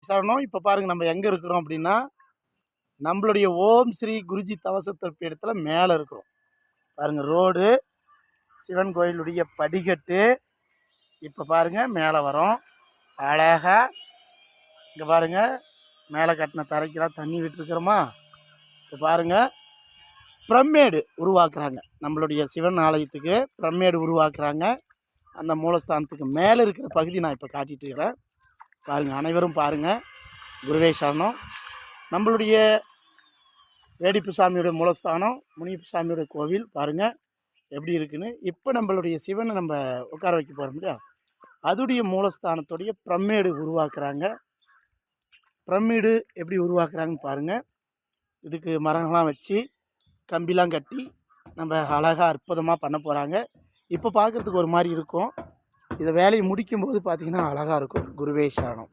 சரணம். இப்போ பாருங்கள் நம்ம எங்கே இருக்கிறோம் அப்படின்னா, நம்மளுடைய ஓம் ஸ்ரீ குருஜி தவசத்திர பீடத்தில் மேலே இருக்கிறோம். பாருங்கள் ரோடு, சிவன் கோயிலுடைய படிக்கட்டு. இப்போ பாருங்கள் மேலே வரோம். அழகாக இங்கே பாருங்கள் மேலே கட்டின தரைக்கெல்லாம் தண்ணி விட்டுருக்குறோமா. இப்போ பாருங்கள் பிரம்மேடு உருவாக்குறாங்க. நம்மளுடைய சிவன் ஆலயத்துக்கு பிரம்மேடு உருவாக்குறாங்க. அந்த மூலஸ்தானத்துக்கு மேலே இருக்கிற பகுதி நான் இப்போ காட்டிகிட்டு இருக்கிறேன். பாருங்கள், அனைவரும் பாருங்கள். குருவே சரணம். நம்மளுடைய வேடிப்பு சாமியோட மூலஸ்தானம், முனியப்ப சாமியோட கோவில் பாருங்கள் எப்படி இருக்குன்னு. இப்போ நம்மளுடைய சிவனை நம்ம உட்கார வைக்க போகிறோம் இல்லையா, அதுடைய மூலஸ்தானத்துடைய பிரம்மேடு உருவாக்குறாங்க. பிரம்மேடு எப்படி உருவாக்குறாங்கன்னு பாருங்கள். இதுக்கு மரங்கள்லாம் வச்சு கம்பிலாம் கட்டி நம்ம அழகாக அற்புதமாக பண்ண போகிறாங்க. இப்போ பார்க்குறதுக்கு ஒரு மாதிரி இருக்கும். இதை வேலையை முடிக்கும்போது பார்த்திங்கன்னா அழகாக இருக்கும். குருவே சரணம்.